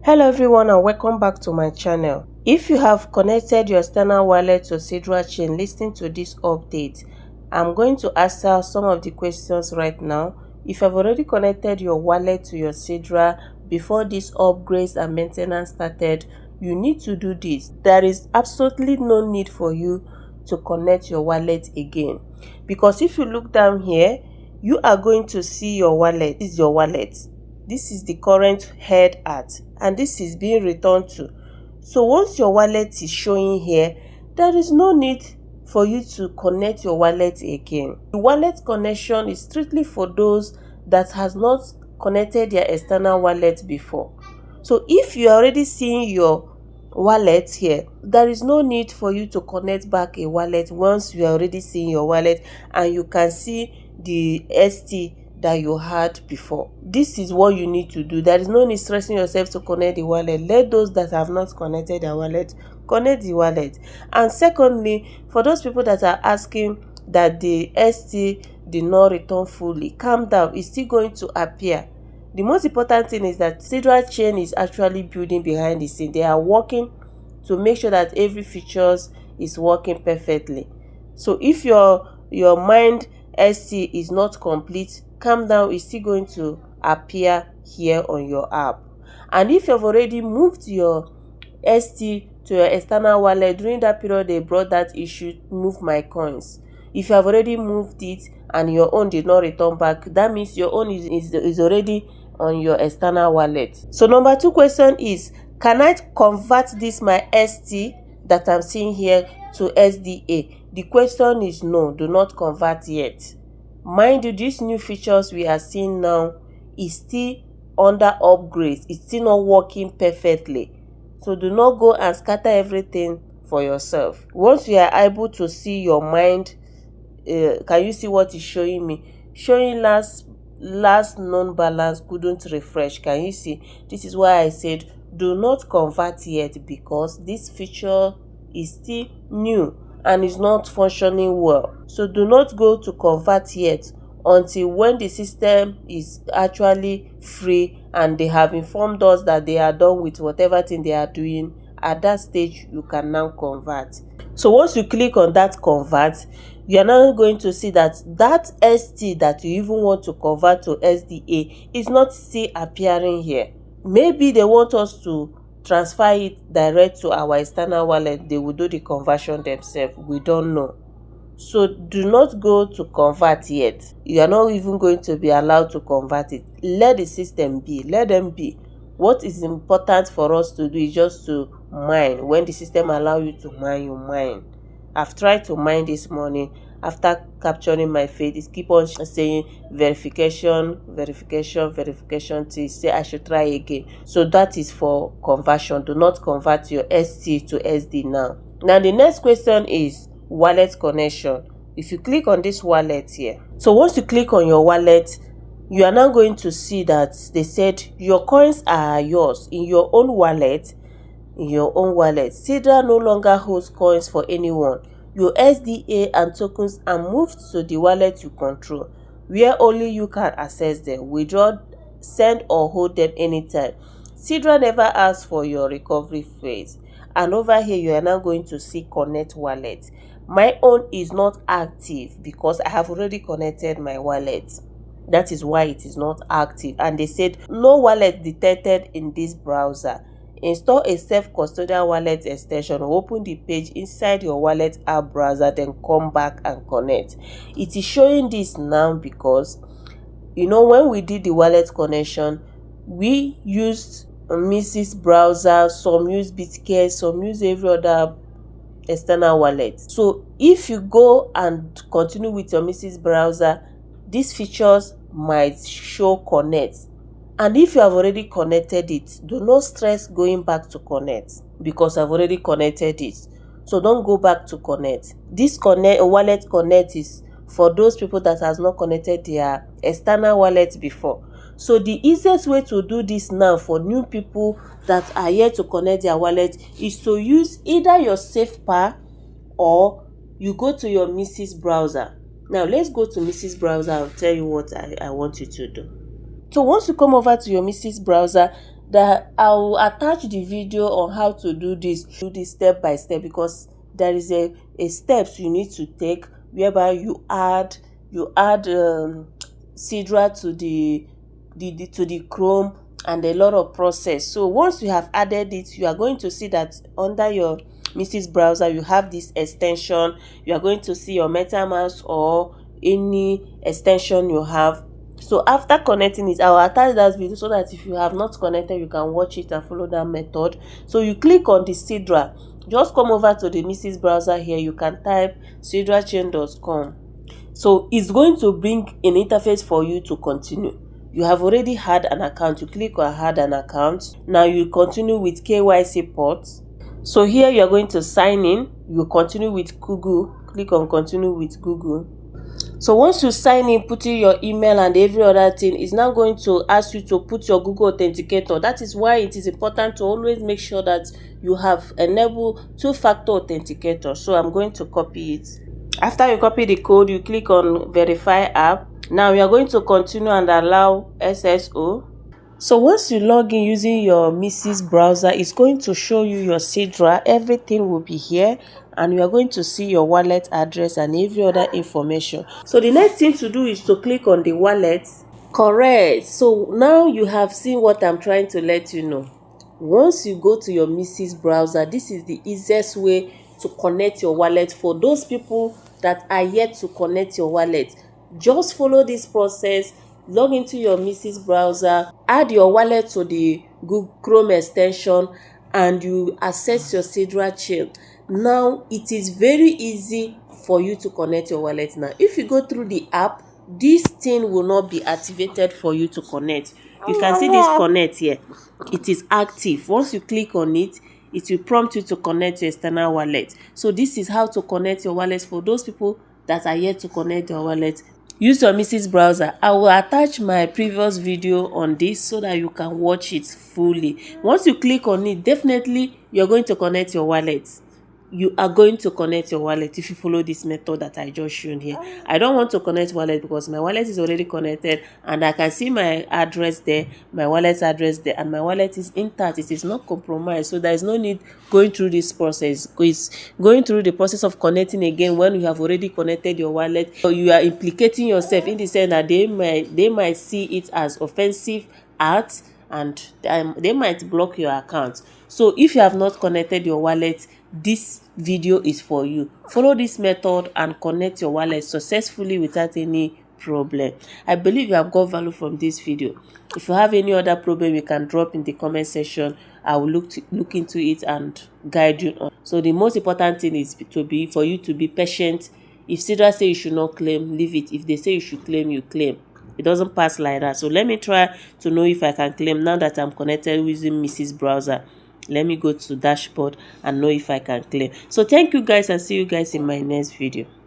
Hello everyone and welcome back to my channel. If you have connected your external wallet to SidraChain, listening to this update, I'm going to answer some of the questions right now. If you've already connected your wallet to your Sidra before these upgrades and maintenance started, you need to do this. There is absolutely no need for you to connect your wallet again, because if you look down here, you are going to see your wallet. This is your wallet. This is the current head at, and this is being returned to. So once your wallet is showing here, there is no need for you to connect your wallet again. The wallet connection is strictly for those that has not connected their external wallet before. So if you are already seeing your wallet here, there is no need for you to connect back a wallet once you are already seeing your wallet and you can see the ST that you had before. This is what you need to do. There is no need stressing yourself to connect the wallet. Let those that have not connected their wallet connect the wallet. And secondly, for those people that are asking that the ST did not return fully, calm down. It's still going to appear. The most important thing is that SidraChain is actually building behind the scene. They are working to make sure that every features is working perfectly. So if your mind ST is not complete, calm down. It's still going to appear here on your app. And if you've already moved your ST to your external wallet, during that period they brought that issue, move my coins. If you have already moved it and your own did not return back, that means your own is already on your external wallet. So number 2 question is, can I convert this my ST that I'm seeing here to SDA? The question is no, do not convert yet. Mind you, these new features we are seeing now is still under upgrades. It's still not working perfectly. So do not go and scatter everything for yourself. Once you are able to see your mind, can you see what is showing me? Showing last known balance couldn't refresh. Can you see? This is why I said do not convert yet, because this feature is still new and is not functioning well. So do not go to convert yet until when the system is actually free and they have informed us that they are done with whatever thing they are doing. At that stage, you can now convert. So once you click on that convert, you are now going to see that ST that you even want to convert to SDA is not still appearing here. Maybe they want us to transfer it direct to our external wallet. They will do the conversion themselves. We don't know. So do not go to convert yet. You are not even going to be allowed to convert it. Let the system be. Let them be. What is important for us to do is just to mine. When the system allows you to mine, you mine. I've tried to mine this morning. After capturing my feed, it keep on saying verification till say I should try again. So that is for conversion. Do not convert your ST to SD now. Now the next question is wallet connection. If you click on this wallet here, so once you click on your wallet, you are now going to see that they said your coins are yours in your own wallet. Sidra no longer holds coins for anyone. Your SDA and tokens are moved to the wallet you control, where only you can access them, withdraw, send or hold them anytime. Sidra never asks for your recovery phrase. And over here you are now going to see connect wallet. My own is not active because I have already connected my wallet. That is why it is not active. And they said no wallet detected in this browser. Install a self-custodial wallet extension or open the page inside your wallet app browser, then come back and connect. It is showing this now because, you know, when we did the wallet connection, we used Mrs. browser, some use Bitcare, some use every other external wallet. So if you go and continue with your Mrs. browser, these features might show connect. And if you have already connected it, do not stress going back to connect, because I've already connected it. So don't go back to connect. This wallet connect is for those people that has not connected their external wallet before. So the easiest way to do this now for new people that are yet to connect their wallet is to use either your SafePa or you go to your Mrs. browser. Now let's go to Mrs. browser. I'll tell you what I want you to do. So once you come over to your Mrs. browser, that I will attach the video on how to do this step by step, because there is a steps you need to take whereby you add Sidra to the Chrome, and a lot of process. So once you have added it, you are going to see that under your Mrs. Browser you have this extension. You are going to see your MetaMask or any extension you have. So after connecting it, I will attach that video so that if you have not connected, you can watch it and follow that method. So you click on the Sidra, just come over to the Mrs. Browser here. You can type SidraChain.com. So it's going to bring an interface for you to continue. You have already had an account. You click on add an account. Now you continue with KYC ports. So here you are going to sign in. You continue with Google. Click on continue with Google. So once you sign in, put in your email and every other thing, it's now going to ask you to put your Google Authenticator. That is why it is important to always make sure that you have enabled two-factor authenticator. So I'm going to copy it. After you copy the code, you click on verify app. Now you are going to continue and allow SSO. So once you log in using your Mrs. Browser, it's going to show you your Sidra. Everything will be here, and you are going to see your wallet address and every other information. So the next thing to do is to click on the wallet. Correct. So now you have seen what I'm trying to let you know. Once you go to your Mrs. Browser, this is the easiest way to connect your wallet. For those people that are yet to connect your wallet, just follow this process. Log into your Mrs. Browser, add your wallet to the Google Chrome extension, and you access your SidraChain. Now it is very easy for you to connect your wallet. Now if you go through the app, this thing will not be activated for you to connect. You can see this connect here. It is active. Once you click on it, it will prompt you to connect your external wallet. So this is how to connect your wallet for those people that are yet to connect your wallet. Use your Mrs. Browser. I will attach my previous video on this so that you can watch it fully. Once you click on it, definitely you're going to connect your wallet. You are going to connect your wallet if you follow this method that I just shown here. I don't want to connect wallet because my wallet is already connected and I can see my address there, my wallet's address there, and my wallet is intact. It is not compromised, so there is no need going through this process. It's going through the process of connecting again when you have already connected your wallet. So you are implicating yourself in the sense that they might see it as offensive acts, and they might block your account. So if you have not connected your wallet, this video is for you. Follow this method and connect your wallet successfully without any problem. I believe you have got value from this video. If you have any other problem, you can drop in the comment section. I will look into it and guide you on. So the most important thing is for you to be patient. If Sidra say you should not claim, leave it. If they say you should claim, you claim. It doesn't pass like that. So let me try to know if I can claim now that I'm connected using Mrs. Browser. Let me go to dashboard and know if I can claim. So thank you guys, and see you guys in my next video.